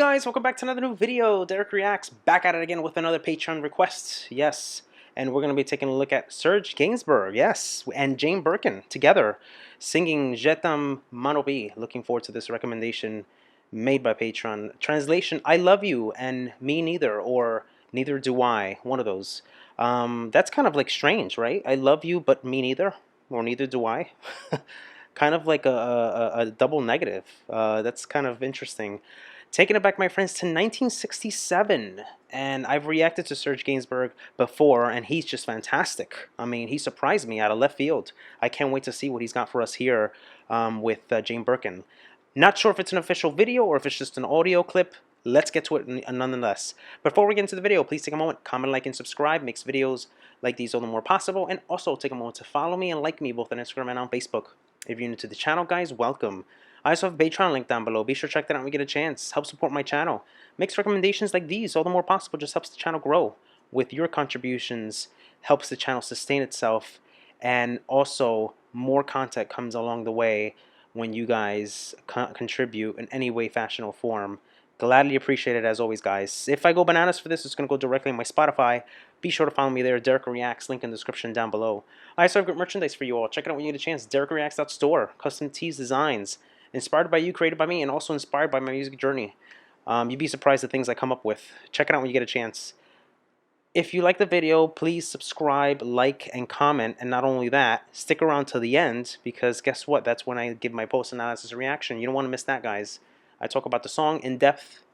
Guys, welcome back to another new video. Derek Reacts, back at it again with another Patreon request. Yes, and we're going to be taking a look at Serge Gainsbourg, yes, and Jane Birkin together singing Je t'aime mon ami. Looking forward to this recommendation made by Patreon. Translation, I love you and me neither, or neither do I, one of those. That's kind of like strange, right? I love you but me neither, or neither do I. Kind of like a double negative. That's kind of interesting. Taking it back, my friends, to 1967, and I've reacted to Serge Gainsbourg before, and he's just fantastic. I mean, he surprised me out of left field. I can't wait to see what he's got for us here with Jane Birkin. Not sure if it's an official video or if it's just an audio clip. Let's get to it nonetheless. Before we get into the video, please take a moment, comment, like, and subscribe. Makes videos like these all the more possible. And also take a moment to follow me and like me both on Instagram and on Facebook. If you're new to the channel, guys, welcome. I also have a Patreon link down below. Be sure to check that out when you get a chance. Help support my channel. Makes recommendations like these all the more possible. Just helps the channel grow. With your contributions, helps the channel sustain itself. And also, more content comes along the way when you guys contribute in any way, fashion, or form. Gladly appreciate it as always, guys. If I go bananas for this, it's going to go directly in my Spotify. Be sure to follow me there. Derek Reacts, link in the description down below. I also have good merchandise for you all. Check it out when you get a chance. DerekReacts.store. Custom tees, designs. Inspired by you, created by me, and also inspired by my music journey. You'd be surprised at things I come up with. Check it out when you get a chance. If you like the video, please subscribe, like, and comment. And not only that, stick around to the end, because guess what? That's when I give my post-analysis reaction. You don't want to miss that, guys. I talk about the song in depth,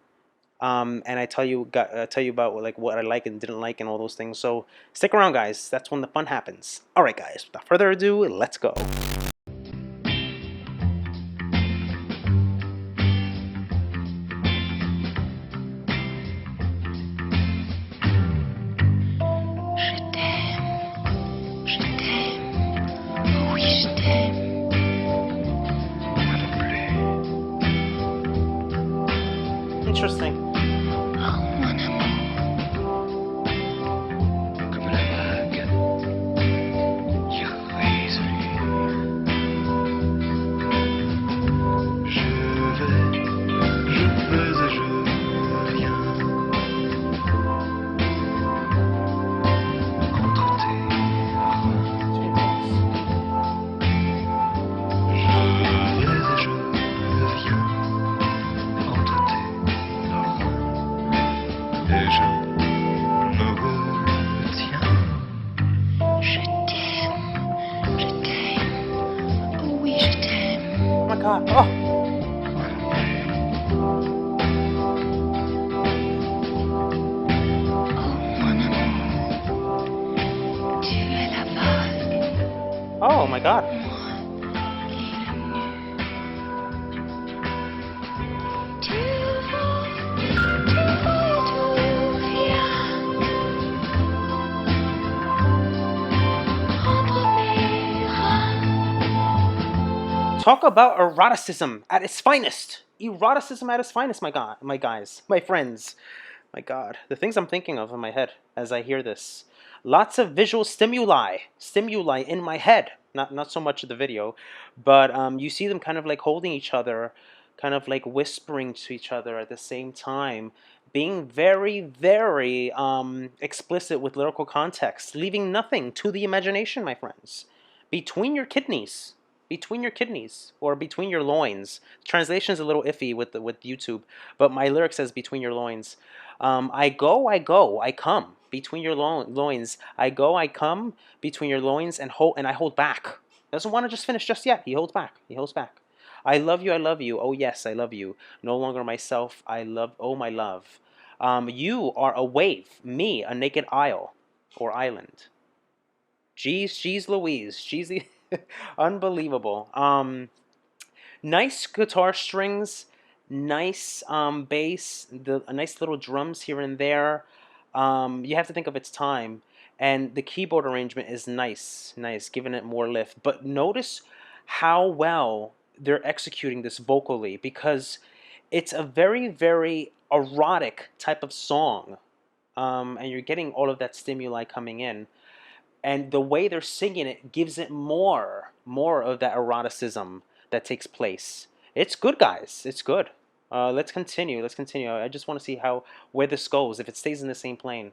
and I tell you about like what I like and didn't like and all those things. So stick around, guys. That's when the fun happens. All right, guys. Without further ado, let's go. Interesting. Oh my God. Oh. Oh my God. Talk about eroticism at its finest. Eroticism at its finest, my guys, my friends. My God, the things I'm thinking of in my head as I hear this. Lots of visual stimuli in my head. Not so much of the video, but you see them kind of like holding each other, kind of like whispering to each other at the same time, being very, very explicit with lyrical context, leaving nothing to the imagination, my friends. Between your kidneys. Between your kidneys, or between your loins. Translation is a little iffy with YouTube, but my lyric says between your loins. I go, I come between your loins. I go, I come between your loins, and I hold back. Doesn't want to just finish just yet. He holds back. He holds back. I love you, I love you. Oh yes, I love you. No longer myself. I love. Oh my love. You are a wave. Me, a naked isle or island. Jeez Louise. Jeez the. Unbelievable. Nice guitar strings, nice bass, nice little drums here and there. You have to think of its time, and the keyboard arrangement is nice, giving it more lift. But notice how well they're executing this vocally, because it's a very, very erotic type of song, and you're getting all of that stimuli coming in. And the way they're singing it gives it more of that eroticism that takes place. It's good, guys. It's good. Let's continue. Let's continue. I just want to see where this goes. If it stays in the same plane.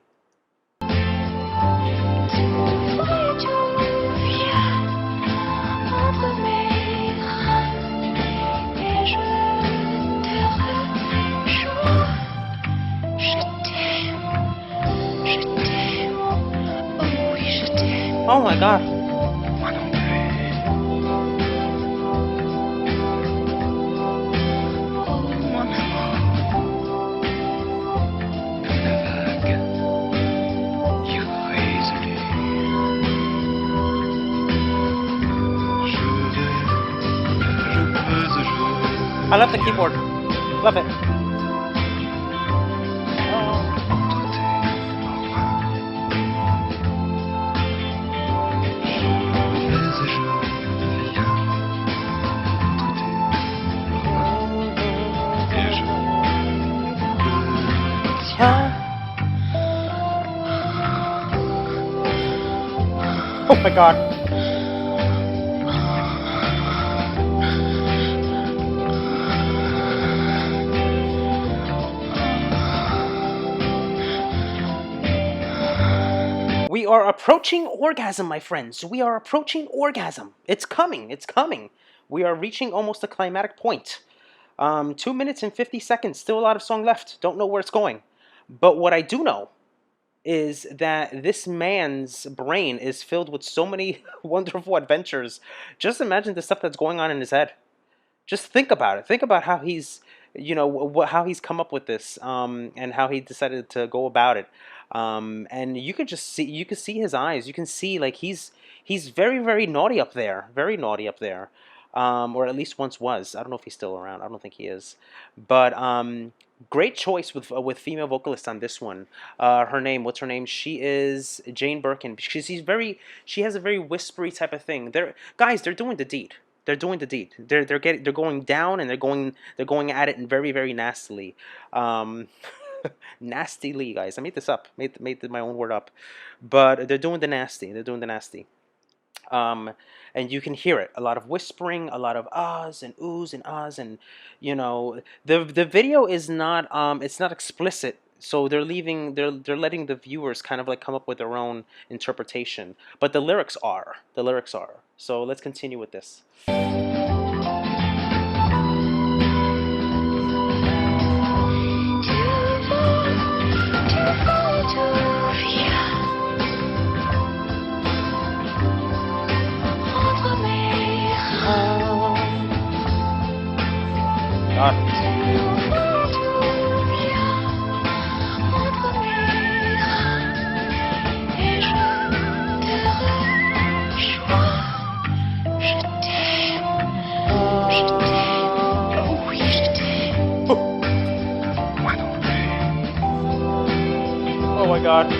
Oh my God. Moi non plus. Oh, mon amour. Comme la vague, irrésolue. Je veux jouer. I love the keyboard. Love it. Oh my God. We are approaching orgasm, my friends. We are approaching orgasm. It's coming. It's coming. We are reaching almost a climatic point. 2 minutes and 50 seconds. Still a lot of song left. Don't know where it's going. But what I do know is that this man's brain is filled with so many wonderful adventures. Just imagine the stuff that's going on in his head. Just think about it. Think about how he's, how he's come up with this, and how he decided to go about it. And you could just see, you could see his eyes. You can see like he's very very naughty up there, very naughty up there, or at least once was. I don't know if he's still around. I don't think he is, but great choice with female vocalist on this one. Her name, what's her name? She is Jane Birkin. She has a very whispery type of thing. They're doing the deed. They're doing the deed. They're going down and they're going at it and very very nastily. Nastily, guys. I made this up. Made my own word up, but they're doing the nasty. They're doing the nasty. And you can hear it. A lot of whispering, a lot of ahs and oohs and ahs, and the video is not it's not explicit. So they're letting the viewers kind of like come up with their own interpretation. But the lyrics are. The lyrics are. So let's continue with this. Oh my God.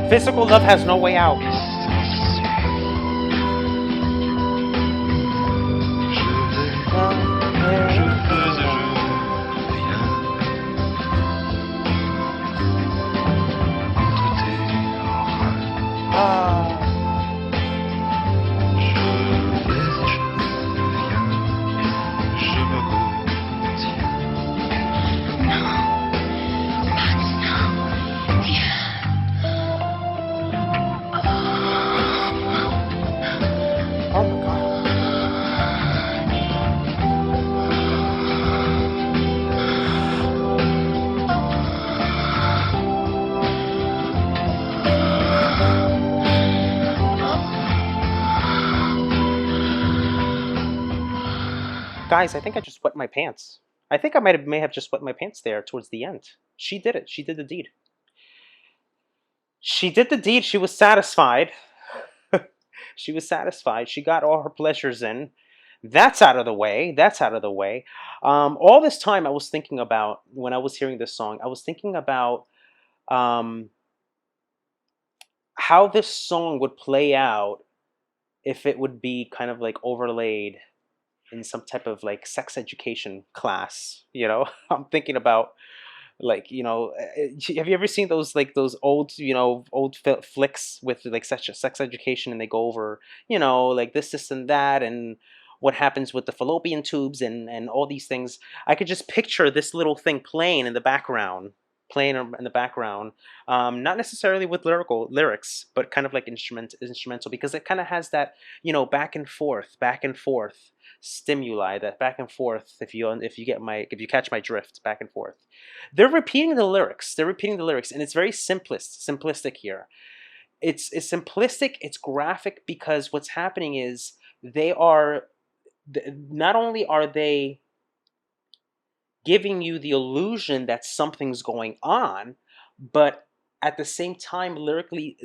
Physical love has no way out. Guys, I think I just wet my pants. I think I may have just wet my pants there towards the end. She did it. She did the deed. She did the deed. She was satisfied. She was satisfied. She got all her pleasures in. That's out of the way. That's out of the way. All this time I was thinking about, when I was hearing this song, I was thinking about how this song would play out if it would be kind of like overlaid in some type of like sex education class. I'm thinking about Like, have you ever seen those, like, those old, old flicks with like such a sex education, and they go over, like this and that, and what happens with the fallopian tubes, and all these things. I could just picture this little thing playing in the background, in the background, not necessarily with lyrics, but kind of like instrumental, because it kind of has that, back and forth stimuli, that back and forth. If you catch my drift, back and forth. They're repeating the lyrics. They're repeating the lyrics, and it's very simplistic here. It's simplistic. It's graphic, because what's happening is they are not only are they giving you the illusion that something's going on, but at the same time, lyrically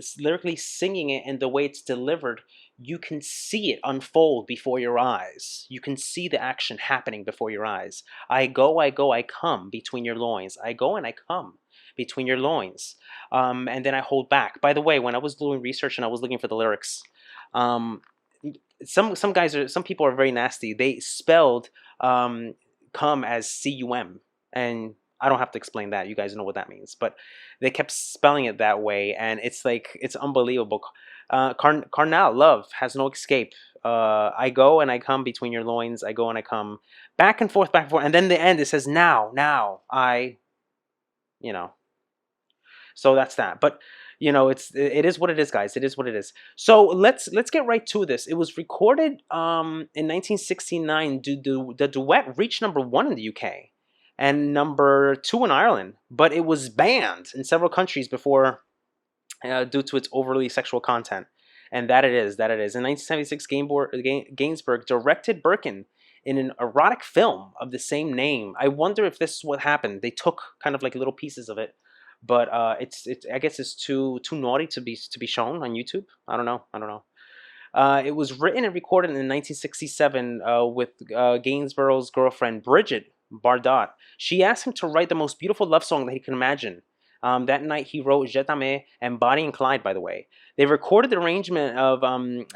singing it, and the way it's delivered, you can see it unfold before your eyes. You can see the action happening before your eyes. I go, I come between your loins. I go and I come between your loins. And then I hold back. By the way, when I was doing research and I was looking for the lyrics, um, some people are very nasty. They spelled come as cum, and I don't have to explain that. You guys know what that means. But they kept spelling it that way, and it's like, it's unbelievable. Carnal, love has no escape. I go and I come between your loins. I go and I come, back and forth, and then the end, it says now I, you know. So that's that. But it is what it is, guys. It is what it is. So let's get right to this. It was recorded in 1969. The duet reached #1 in the UK and #2 in Ireland, but it was banned in several countries before, due to its overly sexual content. And that it is. In 1976, Gainsbourg directed Birkin in an erotic film of the same name. I wonder if this is what happened. They took kind of like little pieces of it, but it's I guess it's too naughty to be shown on YouTube. I don't know. It was written and recorded in 1967 with Gainsborough's girlfriend Bridget Bardot. She asked him to write the most beautiful love song that he could imagine. That night he wrote Je t'aime and Bonnie and Clyde, by the way. They recorded the arrangement of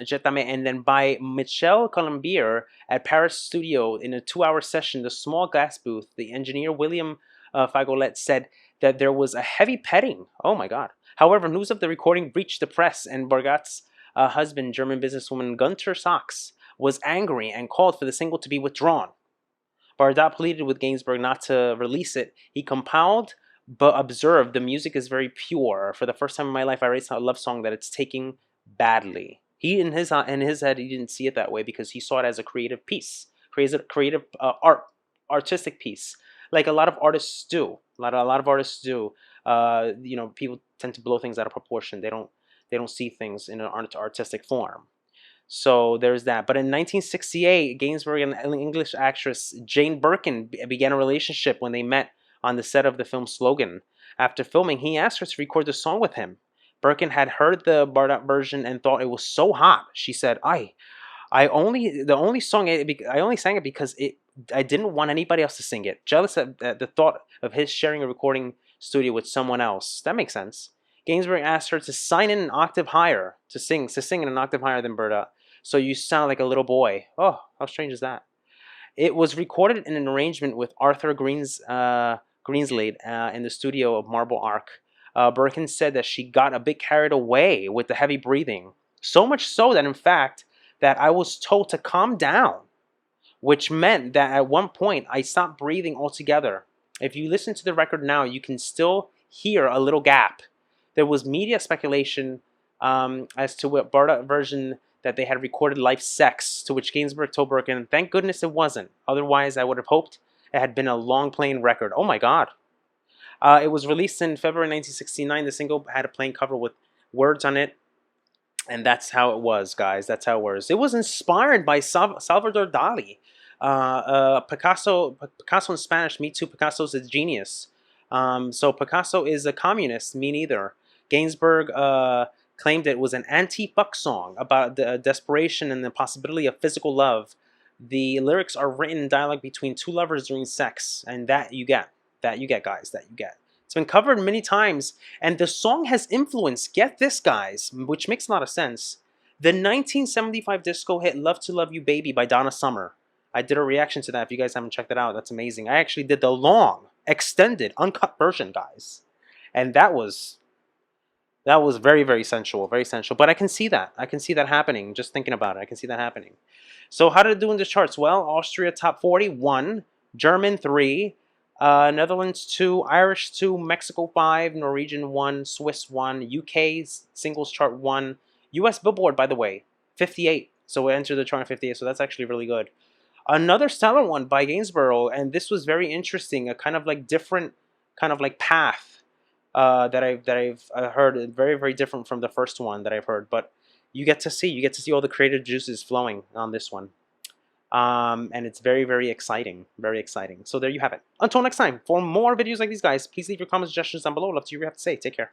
Je t'aime, and then by Michel Colombier at Paris Studio in a 2-hour session, the small glass booth. The engineer William Fagolet said that there was a heavy petting. Oh my God. However, news of the recording reached the press, and Bardot's husband, German businesswoman Gunther Sachs, was angry and called for the single to be withdrawn. Bardot pleaded with Gainsbourg not to release it. He compiled but observed, the music is very pure. For the first time in my life, I write a love song that it's taking badly. He, in his head, he didn't see it that way, because he saw it as a creative piece, creative artistic piece, like a lot of artists do. A lot of artists do. People tend to blow things out of proportion. They don't see things in an artistic form. So there's that. But in 1968, Gainsbourg and English actress Jane Birkin began a relationship when they met on the set of the film Slogan. After filming, he asked her to record the song with him. Birkin had heard the Bardot version and thought it was so hot. She said, I only sang it because I didn't want anybody else to sing it. Jealous at the thought of his sharing a recording studio with someone else. That makes sense. Gainsbourg asked her to sign in an octave higher, to sing in an octave higher than Bardot, so you sound like a little boy. Oh, how strange is that? It was recorded in an arrangement with Arthur Greenslade in the studio of Marble Arc. Birkin said that she got a bit carried away with the heavy breathing. So much so that, in fact, that I was told to calm down, which meant that at one point I stopped breathing altogether. If you listen to the record now, you can still hear a little gap. There was media speculation as to what Bardot version that they had recorded Life Sex, to which Gainsbourg told Birkin, thank goodness it wasn't. Otherwise, I would have hoped it had been a long playing record. Oh my God. It was released in February 1969. The single had a plain cover with words on it. And that's how it was, guys. That's how it was. It was inspired by Salvador Dali. Picasso in Spanish, me too. Picasso's a genius. So Picasso is a communist, me neither. Gainsbourg claimed it was an anti-fuck song about the desperation and the possibility of physical love. The lyrics are written in dialogue between two lovers during sex, and that you get, guys, that you get. It's been covered many times, and the song has influenced, get this, guys, which makes a lot of sense, the 1975 disco hit Love to Love You Baby by Donna Summer. I did a reaction to that. If you guys haven't checked it out, that's amazing. I actually did the long extended, uncut version, guys. And that was very, very sensual, very sensual. But I can see that. I can see that happening. Just thinking about it, I can see that happening. So how did it do in the charts? Well, Austria top 40, 1. German 3. Netherlands 2. Irish 2. Mexico 5. Norwegian 1. Swiss 1. UK singles chart 1. US Billboard, by the way, 58. So it entered the chart 58. So that's actually really good. Another stellar one by Gainsborough, and this was very interesting. A kind of like different, kind of like path that I've heard. Very, very different from the first one that I've heard. But you get to see all the creative juices flowing on this one. And it's very, very exciting. Very exciting. So there you have it. Until next time, for more videos like these, guys, please leave your comments, suggestions down below. Love to hear what you have to say. Take care.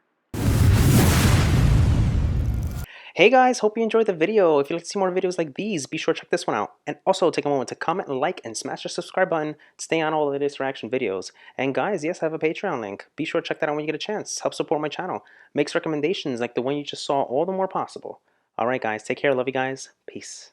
Hey guys, hope you enjoyed the video. If you'd like to see more videos like these, be sure to check this one out. And also take a moment to comment, like, and smash the subscribe button to stay on all the latest reaction videos. And guys, yes, I have a Patreon link. Be sure to check that out when you get a chance. Help support my channel. Makes recommendations like the one you just saw all the more possible. Alright guys, take care. Love you guys. Peace.